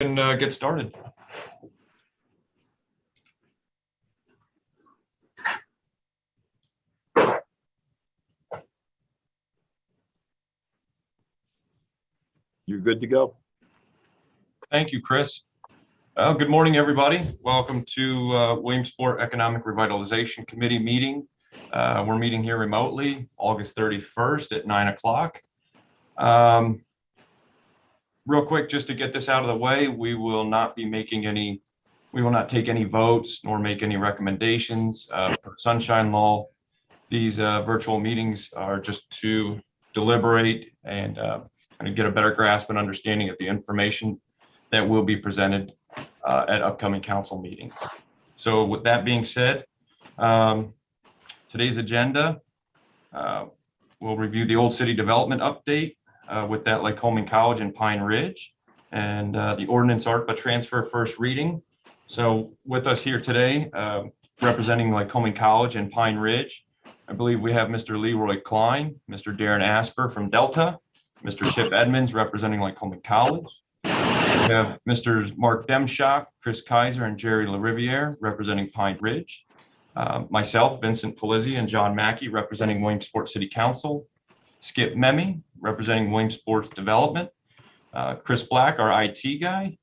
And get started. You're good to go. Thank you, Chris. Good morning, everybody. Welcome to Williamsport Economic Revitalization Committee meeting. We're meeting here remotely, August 31st at 9 o'clock. Real quick, just to get this out of the way, we will not take any votes nor make any recommendations per Sunshine Law. These virtual meetings are just to deliberate and get a better grasp and understanding of the information that will be presented at upcoming council meetings. So with that being said, today's agenda, we'll review the Old City Development Update with that Lycoming College and Pine Ridge, and the ordinance ARPA transfer first reading. So with us here today, representing Lycoming College and Pine Ridge, I believe we have Mr. Leroy Klein, Mr. Darren Asper from Delta, Mr. Chip Edmonds representing Lycoming College. We have Mr. Mark Demshock, Chris Kaiser, and Jerry LaRiviere representing Pine Ridge. Myself, Vincent Polizzi, and John Mackey representing Williamsport City Council. Skip Memme representing Williamsport's Development. Chris Black, our IT guy,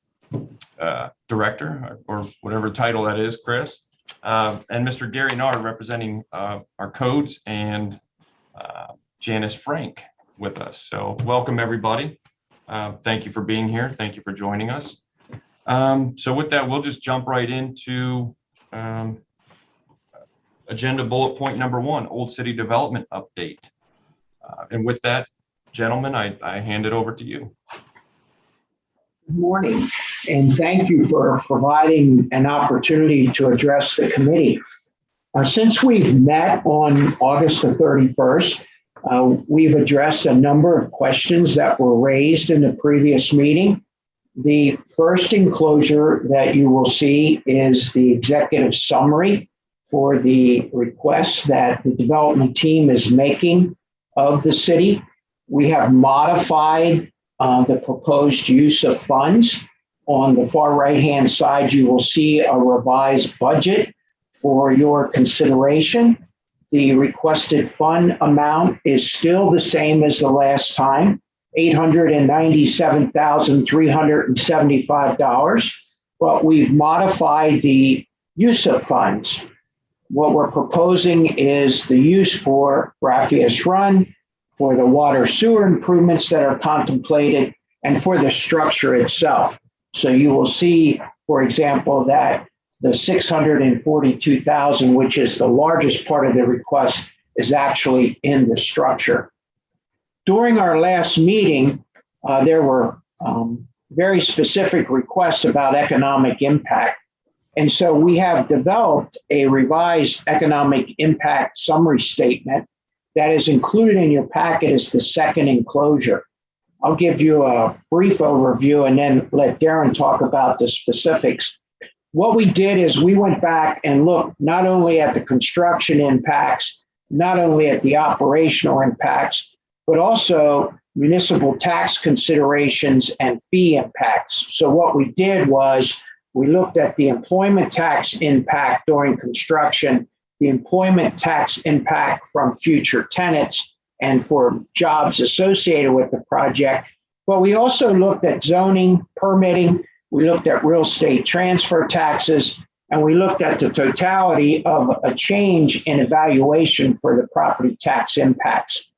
director, or whatever title that is, Chris. And Mr. Gary Nard representing our codes, and Janice Frank with us. So welcome, everybody. Thank you for being here. Thank you for joining us. So with that, we'll just jump right into agenda bullet point number 1, Old City Development Update. And with that, gentlemen, I hand it over to you. Good morning, and thank you for providing an opportunity to address the committee. Since we've met on August the 31st, we've addressed a number of questions that were raised in the previous meeting. The first enclosure that you will see is the executive summary for the request that the development team is making of the city. We have modified the proposed use of funds. On the far right-hand side, you will see a revised budget for your consideration. The requested fund amount is still the same as the last time, $897,375, but we've modified the use of funds. What we're proposing is the use for Graffius Run, for the water sewer improvements that are contemplated, and for the structure itself. So you will see, for example, that the $642,000, which is the largest part of the request, is actually in the structure. During our last meeting, there were very specific requests about economic impact. And so we have developed a revised economic impact summary statement that is included in your packet as the second enclosure. I'll give you a brief overview and then let Darren talk about the specifics. What we did is we went back and looked not only at the construction impacts, not only at the operational impacts, but also municipal tax considerations and fee impacts. So what we did was we looked at the employment tax impact during construction, the employment tax impact from future tenants and for jobs associated with the project. But we also looked at zoning, permitting, we looked at real estate transfer taxes, and we looked at the totality of a change in evaluation for the property tax impacts.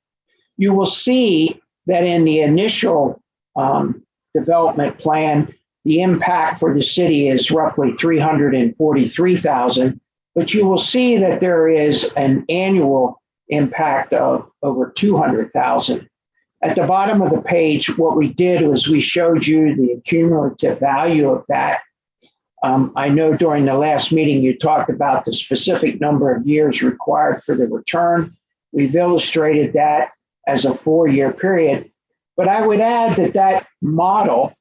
You will see that in the initial development plan, the impact for the city is roughly $343,000, but you will see that there is an annual impact of over $200,000. At the bottom of the page, what we did was we showed you the cumulative value of that. I know during the last meeting, you talked about the specific number of years required for the return. We've illustrated that as a 4-year period, but I would add that that model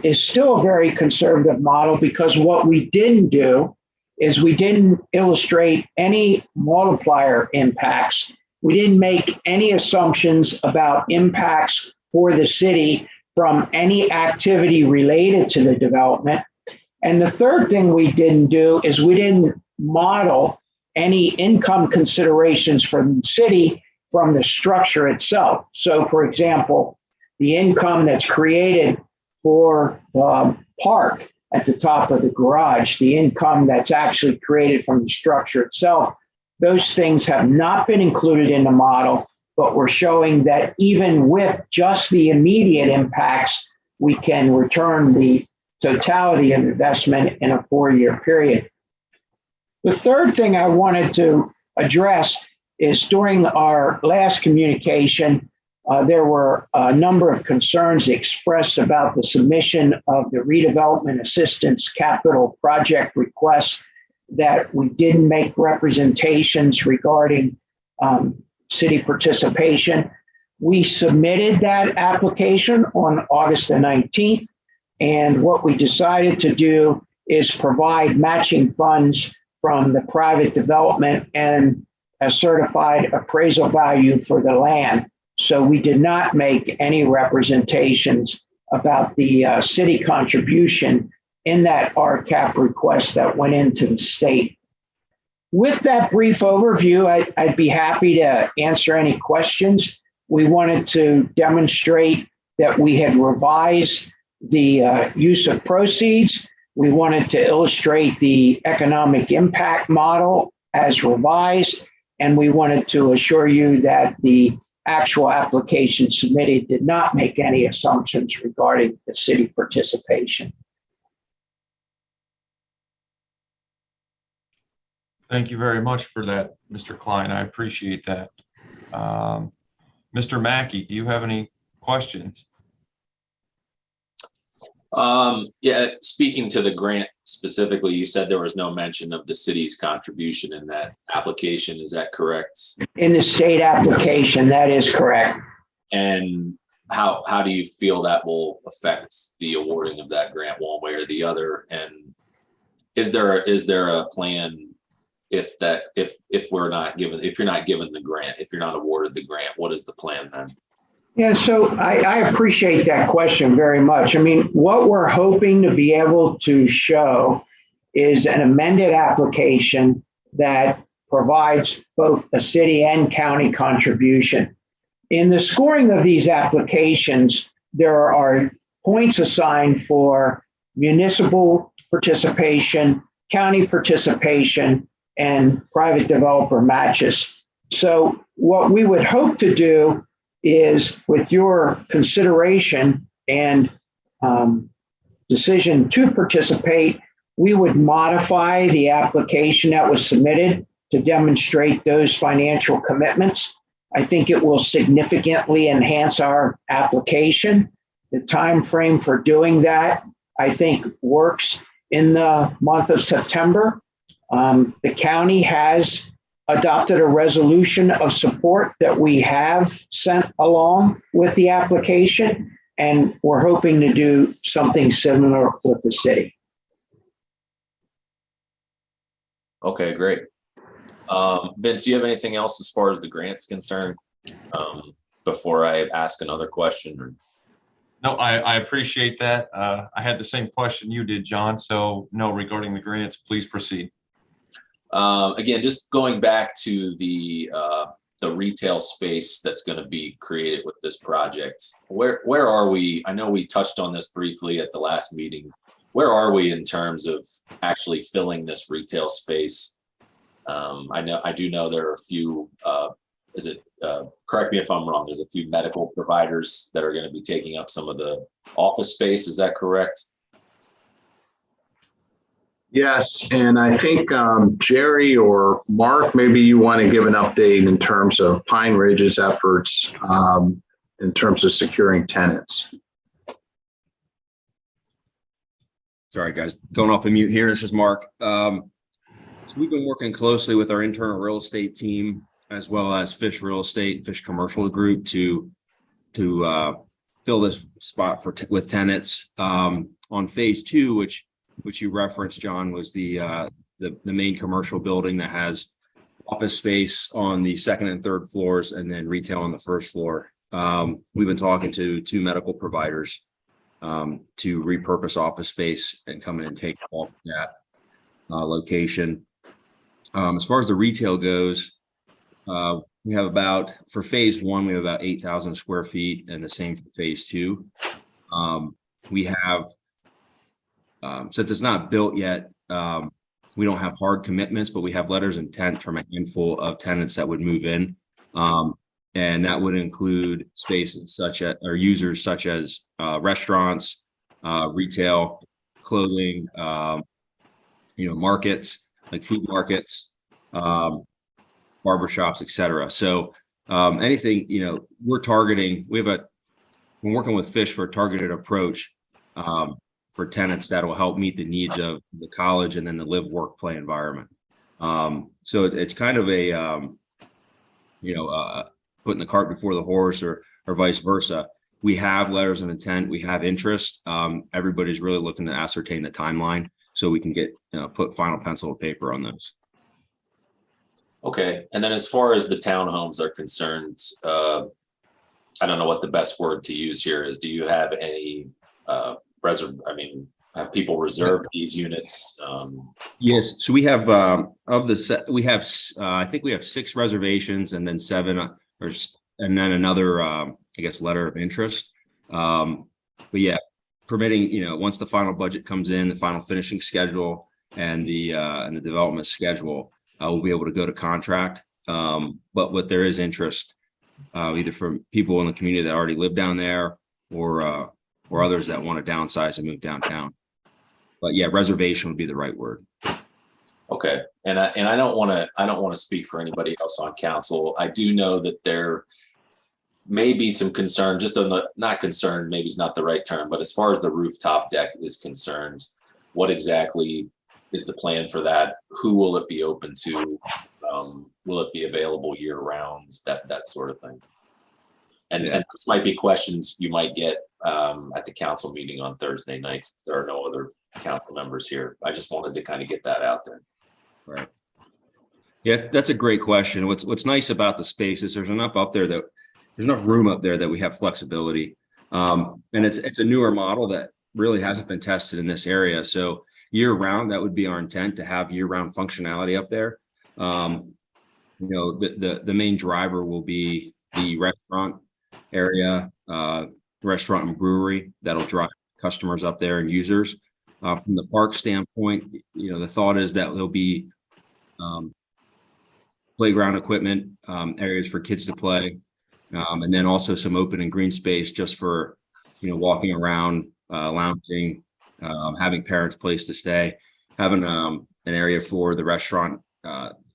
is still a very conservative model, because what we didn't do is we didn't illustrate any multiplier impacts. We didn't make any assumptions about impacts for the city from any activity related to the development. And the third thing we didn't do is we didn't model any income considerations from the city from the structure itself. So for example, the income that's created for the park at the top of the garage, the income that's actually created from the structure itself, those things have not been included in the model, but we're showing that even with just the immediate impacts, we can return the totality of investment in a 4-year period. The third thing I wanted to address is during our last communication, there were a number of concerns expressed about the submission of the redevelopment assistance capital project request, that we didn't make representations regarding city participation. We submitted that application on August the 19th, and what we decided to do is provide matching funds from the private development and a certified appraisal value for the land. So we did not make any representations about the city contribution in that RCAP request that went into the state. With that brief overview, I'd be happy to answer any questions. We wanted to demonstrate that we had revised the use of proceeds. We wanted to illustrate the economic impact model as revised, and we wanted to assure you that the actual application submitted did not make any assumptions regarding the city participation. Thank you very much for that, Mr. Klein. I appreciate that. Mr. Mackey, do you have any questions? Yeah, speaking to the grant specifically, you said there was no mention of the city's contribution in that application. Is that correct? In the state application, that is correct. And how do you feel that will affect the awarding of that grant one way or the other? And is there a plan if you're not given the grant, if you're not awarded the grant, what is the plan then? Yeah, so I appreciate that question very much. I mean, what we're hoping to be able to show is an amended application that provides both a city and county contribution. In the scoring of these applications, there are points assigned for municipal participation, county participation, and private developer matches. So what we would hope to do is, with your consideration and decision to participate, we would modify the application that was submitted to demonstrate those financial commitments. I think it will significantly enhance our application. The time frame for doing that, I think, works in the month of September. The county has adopted a resolution of support that we have sent along with the application, and we're hoping to do something similar with the city. Okay, great. Vince, do you have anything else as far as the grant's concerned before I ask another question? Or? No, I appreciate that. I had the same question you did, John. So no, regarding the grants, please proceed. Again, just going back to the retail space that's going to be created with this project. Where are we? I know we touched on this briefly at the last meeting. Where are we in terms of actually filling this retail space? I do know there are a few. Correct me if I'm wrong. There's a few medical providers that are going to be taking up some of the office space. Is that correct? Yes, and I think Jerry or Mark, maybe you want to give an update in terms of Pine Ridge's efforts in terms of securing tenants. Sorry, guys, going off of mute here. This is Mark. So we've been working closely with our internal real estate team as well as Fish Real Estate, Fish Commercial Group to fill this spot with tenants on phase 2, which you referenced, John, was the main commercial building that has office space on the second and third floors and then retail on the first floor. We've been talking to 2 medical providers to repurpose office space and come in and take off that location. As far as the retail goes, we have about, for phase 1, we have about 8,000 square feet, and the same for phase 2. We have, since it's not built yet, we don't have hard commitments, but we have letters of intent from a handful of tenants that would move in. And that would include spaces such as, or users such as restaurants, retail, clothing, markets, like food markets, barbershops, et cetera. So anything, we're targeting, we're working with Fish for a targeted approach for tenants that will help meet the needs of the college and then the live, work, play environment. So it's kind of a, putting the cart before the horse, or vice versa. We have letters of intent, we have interest. Everybody's really looking to ascertain the timeline so we can get, put final pencil to paper on those. Okay, and then as far as the townhomes are concerned, I don't know what the best word to use here is. Do you have any have people reserved these units? Yes, so we have I think we have 6 reservations, and then 7 and then another letter of interest. But yeah, permitting, once the final budget comes in, the final finishing schedule and the development schedule, we'll be able to go to contract. But what there is interest, either from people in the community that already live down there, or others that want to downsize and move downtown. But yeah, reservation would be the right word. Okay, and I don't want to speak for anybody else on council. I do know that there may be some concern, not concern, maybe is not the right term, but as far as the rooftop deck is concerned, what exactly is the plan for that? Who will it be open to? Will it be available year round? That sort of thing. And this might be questions you might get at the council meeting on Thursday nights. There are no other council members here. I just wanted to kind of get that out there. Right. Yeah, that's a great question. What's nice about the space is there's enough room up there that we have flexibility. And it's a newer model that really hasn't been tested in this area. So year round, that would be our intent, to have year round functionality up there. The main driver will be the restaurant area, restaurant and brewery that'll drive customers up there and users. From the park standpoint, the thought is that there'll be playground equipment, areas for kids to play, and then also some open and green space just for, walking around, lounging, having parents' place to stay, having an area for the restaurant,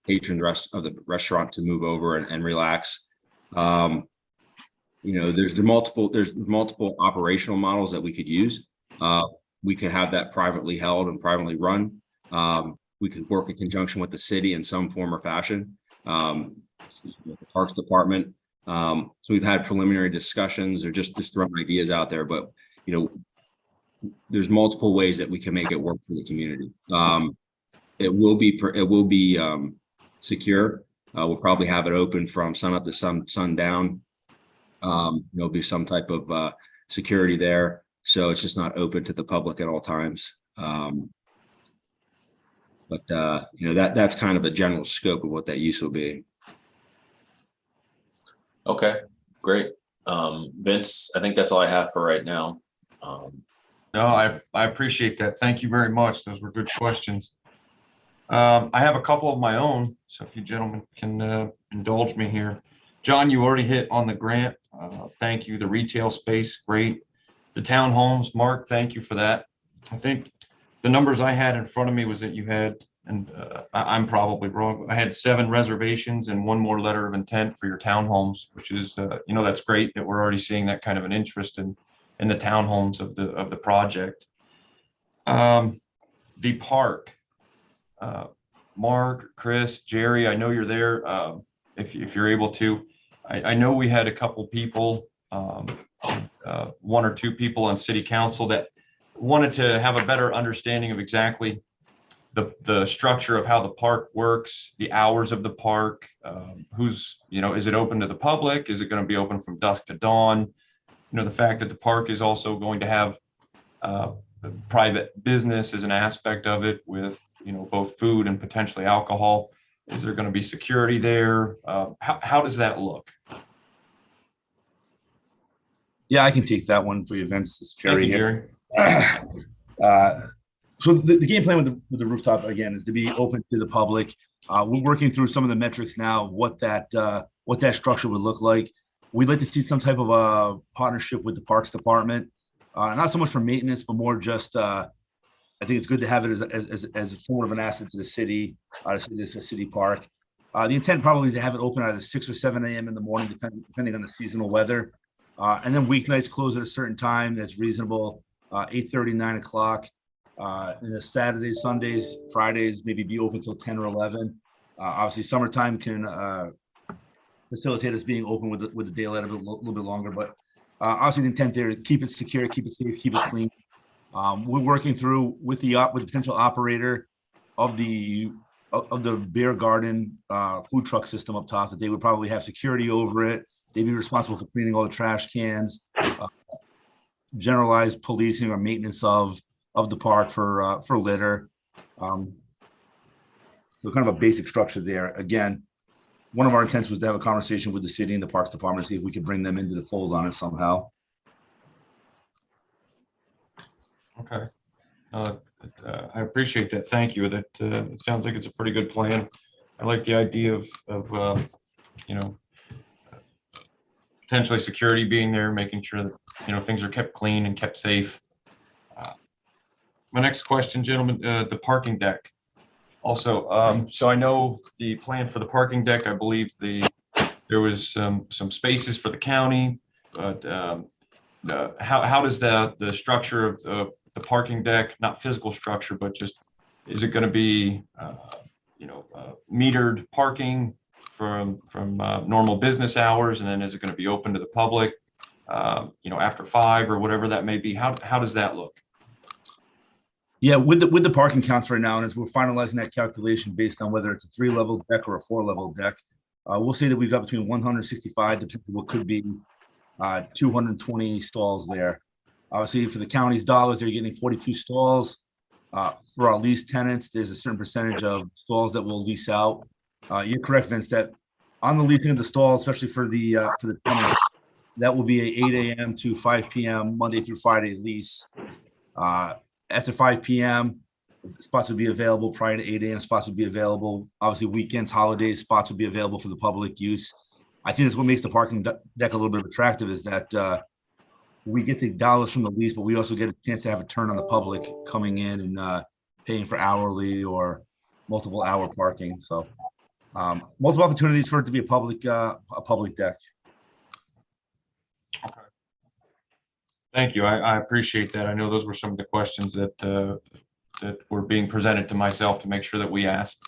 patrons of the restaurant to move over and relax. There's multiple operational models that we could use. We could have that privately held and privately run. We could work in conjunction with the city in some form or fashion, with the Parks Department. So we've had preliminary discussions, or just throwing ideas out there, but there's multiple ways that we can make it work for the community. It will be secure. We'll probably have it open from sun up to sundown. There'll be some type of security there, so it's just not open to the public at all times. But that's kind of a general scope of what that use will be. Okay, great. Vince, I think that's all I have for right now. No, I appreciate that. Thank you very much. Those were good questions. I have a couple of my own, so if you gentlemen can indulge me here. John, you already hit on the grant. Thank you. The retail space, great. The townhomes, Mark, thank you for that. I think the numbers I had in front of me was that you had, and I'm probably wrong, I had 7 reservations and 1 more letter of intent for your townhomes, which is, that's great that we're already seeing that kind of an interest in the townhomes of the project. The park, Mark, Chris, Jerry, I know you're there. If you're able to, I know we had a couple people, 1 or 2 people on city council that wanted to have a better understanding of exactly the structure of how the park works, the hours of the park, who's, is it open to the public? Is it going to be open from dusk to dawn? The fact that the park is also going to have private business as an aspect of it with, both food and potentially alcohol. Is there going to be security there? How does that look? Yeah, I can take that one for you, Vince. It's Thank Jerry you, here. Jerry. So the game plan with the rooftop, again, is to be open to the public. We're working through some of the metrics now, what that structure would look like. We'd like to see some type of a partnership with the Parks Department, not so much for maintenance, but more just, I think it's good to have it as sort of an asset to the city, it's a city park. The intent probably is to have it open either 6 or 7 a.m. in the morning, depending on the seasonal weather. And then weeknights close at a certain time that's reasonable, 8:30, 9 o'clock. And the Saturdays, Sundays, Fridays, maybe be open till 10 or 11. Obviously, summertime can facilitate us being open with the daylight a little bit longer. But obviously, the intent there is keep it secure, keep it safe, keep it clean. We're working through with the potential operator of the beer garden food truck system up top that they would probably have security over it. They'd be responsible for cleaning all the trash cans, generalized policing or maintenance of the park for litter. So kind of a basic structure there. Again, one of our intents was to have a conversation with the city and the Parks Department, see if we could bring them into the fold on it somehow. Okay. I appreciate that. Thank you. That it sounds like it's a pretty good plan. I like the idea of potentially security being there, making sure that, things are kept clean and kept safe. My next question, gentlemen, the parking deck. Also, so I know the plan for the parking deck, I believe there was some spaces for the county, but how does the structure of the parking deck, not physical structure, but just, is it going to be, metered parking from normal business hours, and then is it going to be open to the public, after 5 or whatever that may be? How does that look? Yeah, with the parking counts right now, and as we're finalizing that calculation based on whether it's a 3-level deck or a 4-level deck, we'll say that we've got between 165 to what could be 220 stalls there. Obviously, for the county's dollars, they're getting 42 stalls. For our lease tenants, there's a certain percentage of stalls that we'll lease out. You're correct, Vince, that on the leasing of the stalls, especially for the tenants, that will be a 8 a.m. to 5 p.m. Monday through Friday lease. After 5 p.m., spots would be available. Prior to 8 a.m., spots would be available. Obviously, weekends, holidays, spots would be available for the public use. I think that's what makes the parking deck a little bit attractive, is that we get the dollars from the lease, but we also get a chance to have a turn on the public coming in and paying for hourly or multiple hour parking. So multiple opportunities for it to be a public deck. Okay. Thank you. I appreciate that. I know those were some of the questions that were being presented to myself to make sure that we asked.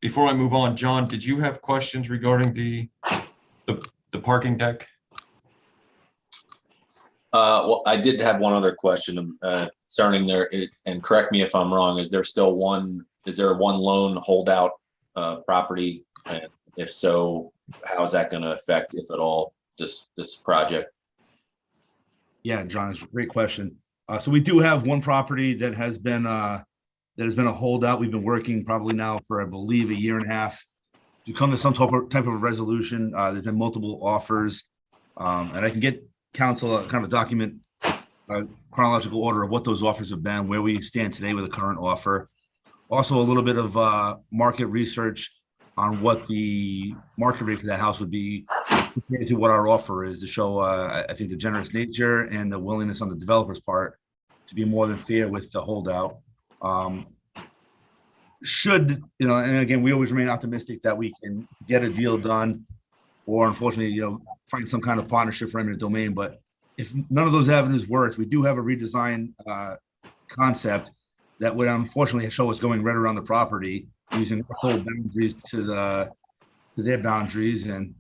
Before I move on, John, did you have questions regarding the parking deck? Well, I did have one other question concerning there, and correct me if I'm wrong. Is there one lone holdout property? And if so, how is that going to affect, if at all, this project? Yeah, John, it's a great question. So we do have one property that has been a holdout. We've been working probably now for, I believe, 1.5 years to come to some type of a resolution. There's been multiple offers, and I can get council kind of a document, chronological order of what those offers have been, where we stand today with the current offer. Also, a little bit of market research on what the market rate for that house would be compared to what our offer is, to show, I think, the generous nature and the willingness on the developer's part to be more than fair with the holdout. And again, we always remain optimistic that we can get a deal done, or unfortunately, find some kind of partnership for eminent domain. But if none of those avenues work, we do have a redesign concept that would unfortunately show us going right around the property, using whole boundaries to their boundaries, and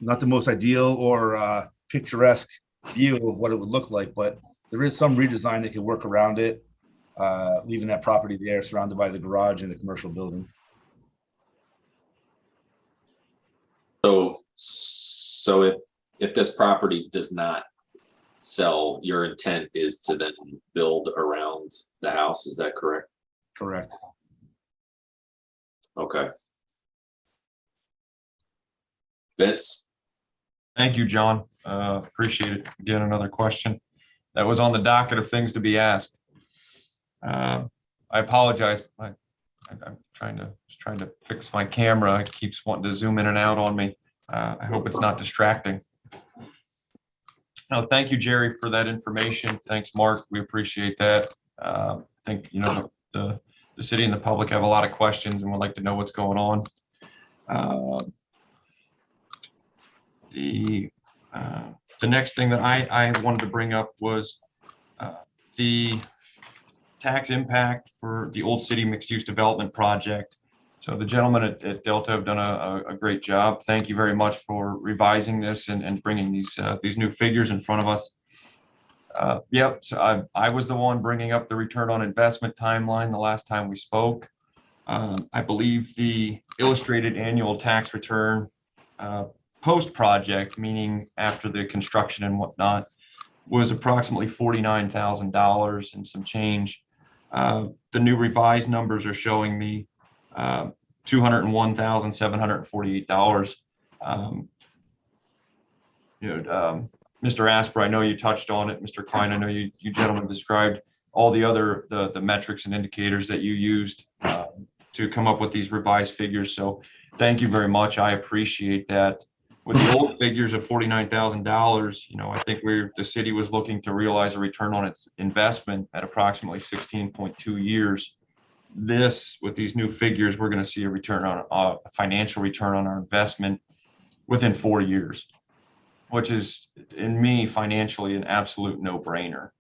not the most ideal or picturesque view of what it would look like, but there is some redesign that can work around it. leaving that property there surrounded by the garage and the commercial building. So if this property does not sell, your intent is to then build around the house, is that correct? Correct. Okay. Vince? Thank you, John. Appreciate it. Again, another question that was on the docket of things to be asked. I apologize. I'm trying to fix my camera. It keeps wanting to zoom in and out on me. I hope it's not distracting. No, thank you, Jerry, for that information. Thanks, Mark. We appreciate that. I think, the city and the public have a lot of questions and would like to know what's going on. The next thing that I wanted to bring up was the tax impact for the Old City Mixed Use Development Project. So the gentlemen at Delta have done a great job. Thank you very much for revising this and bringing these new figures in front of us. Yep, so I was the one bringing up the return on investment timeline the last time we spoke. I believe the illustrated annual tax return post-project, meaning after the construction and whatnot, was approximately $49,000 and some change. The new revised numbers are showing me $201,748. Mr. Asper, I know you touched on it. Mr. Klein, I know you gentlemen described all the other the metrics and indicators that you used to come up with these revised figures. So thank you very much. I appreciate that. With the old figures of $49,000, I think the city was looking to realize a return on its investment at approximately 16.2 years. With these new figures, we're going to see a return on a financial return on our investment within 4 years, which is, in me, financially an absolute no-brainer.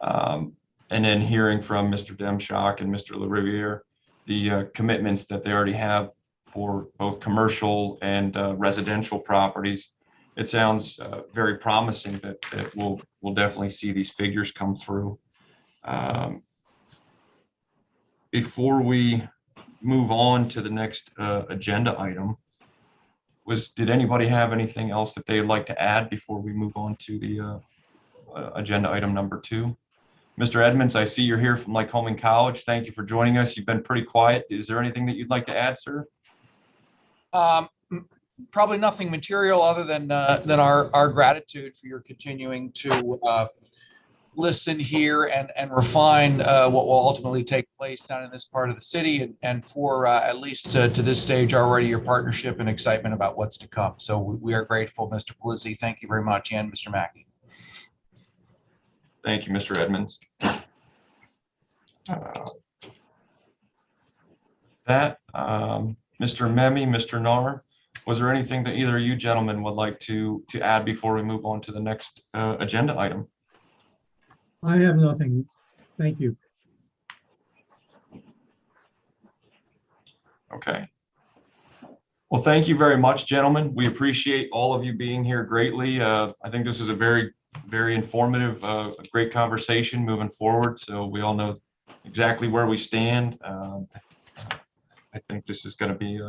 And then hearing from Mr. Demshock and Mr. LaRiviere, the commitments that they already have for both commercial and residential properties, it sounds very promising that we'll definitely see these figures come through. Before we move on to the next agenda item, did anybody have anything else that they'd like to add before we move on to the agenda item number 2? Mr. Edmonds, I see you're here from Lycoming College. Thank you for joining us. You've been pretty quiet. Is there anything that you'd like to add, sir? Probably nothing material other than our gratitude for your continuing to listen here and refine what will ultimately take place down in this part of the city, and for at least to this stage already your partnership and excitement about what's to come. So we are grateful, Mr. Pelizzi. Thank you very much, and Mr. Mackey. Thank you, Mr. Edmonds. Mr. Memi, Mr. Nar, was there anything that either of you gentlemen would like to add before we move on to the next agenda item? I have nothing. Thank you. Okay. Well, thank you very much, gentlemen. We appreciate all of you being here greatly. I think this is a very, very informative, great conversation moving forward. So we all know exactly where we stand. I think this is going to be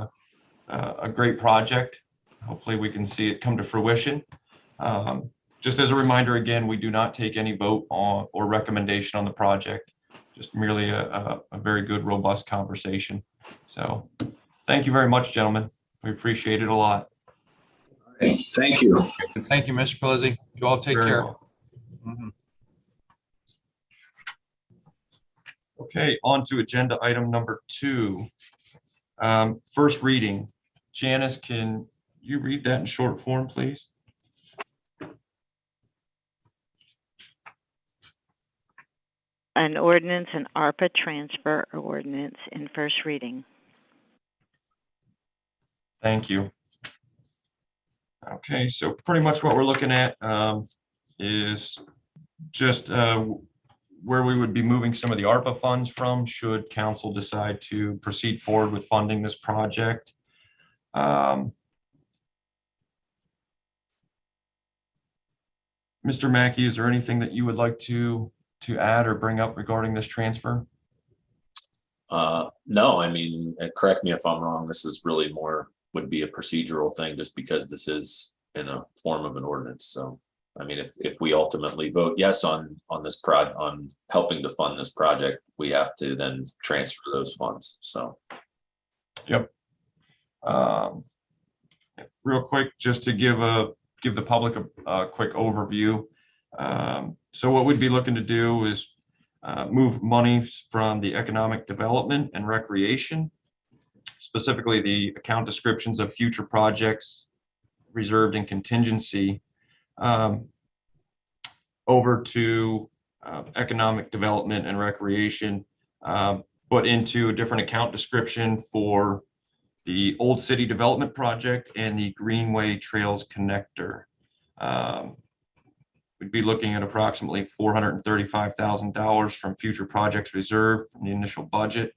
a great project. Hopefully we can see it come to fruition. Just as a reminder, again, we do not take any vote on or recommendation on the project, just merely a very good, robust conversation. So thank you very much, gentlemen. We appreciate it a lot. Thank you. Thank you, Mr. Pelizzi. You all take Very care. well. Mhm. Okay, on to agenda item number 2. First reading. Janice, can you read that in short form, please? An ordinance and ARPA transfer ordinance in first reading. Thank you. Okay, so pretty much what we're looking at is just where we would be moving some of the ARPA funds from should council decide to proceed forward with funding this project. Mr. Mackey, is there anything that you would like to to add or bring up regarding this transfer? No, I mean, correct me if I'm wrong. This is really more, would be a procedural thing just because this is in a form of an ordinance. So, I mean, if we ultimately vote yes on this on helping to fund this project, we have to then transfer those funds. So. Yep. Real quick, just to give the public a quick overview. So what we'd be looking to do is move money from the economic development and recreation, specifically the account descriptions of future projects reserved in contingency, over to economic development and recreation, but into a different account description for the Old City Development Project and the Greenway Trails Connector. We'd be looking at approximately $435,000 from future projects reserved from the initial budget,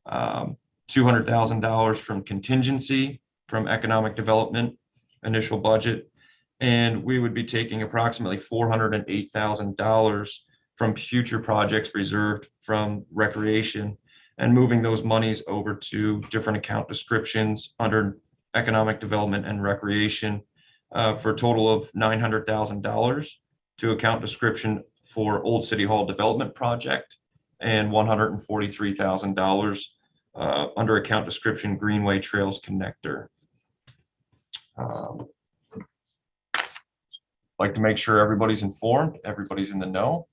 $200,000 from contingency from economic development initial budget, and we would be taking approximately $408,000 from future projects reserved from recreation and moving those monies over to different account descriptions under economic development and recreation for a total of $900,000 to account description for Old City Hall Development Project and $143,000 under account description Greenway Trails Connector. Like to make sure everybody's informed, everybody's in the know.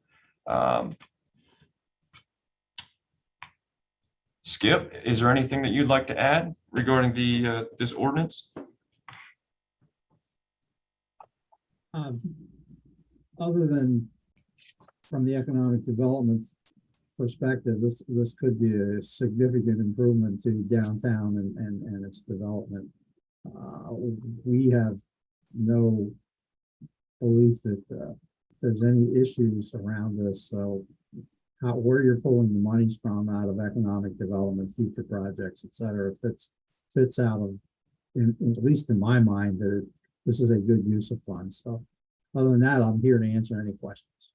Skip, is there anything that you'd like to add regarding the this ordinance? Other than from the economic development perspective, this could be a significant improvement to downtown and its development. We have no belief that there's any issues around this. So where you're pulling the monies from out of economic development, future projects, et cetera, fits out of, at least in my mind, that this is a good use of funds. So other than that, I'm here to answer any questions.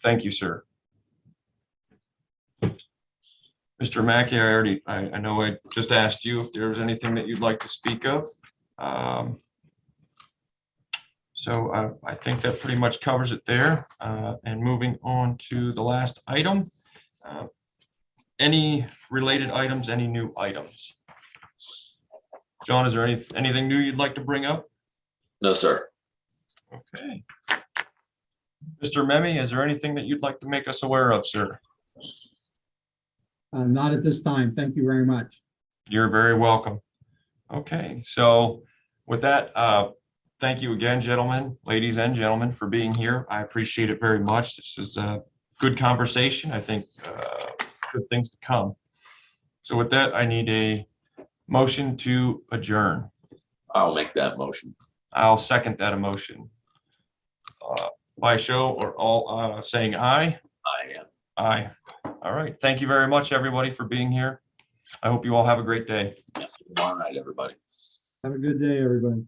Thank you, sir. Mr. Mackey, I know I just asked you if there was anything that you'd like to speak of. So I think that pretty much covers it there. And moving on to the last item. Any related items, any new items? John, is there anything new you'd like to bring up? No, sir. Okay. Mr. Memmi, is there anything that you'd like to make us aware of, sir? Not at this time. Thank you very much. You're very welcome. Okay, so with that, thank you again, gentlemen, ladies and gentlemen, for being here. I appreciate it very much. This is a good conversation. I think good things to come. So with that, I need a motion to adjourn. I'll make that motion. I'll second that emotion. By show or all saying aye? I am. Aye. All right. Thank you very much, everybody, for being here. I hope you all have a great day. Yes. All right, everybody. Have a good day, everybody.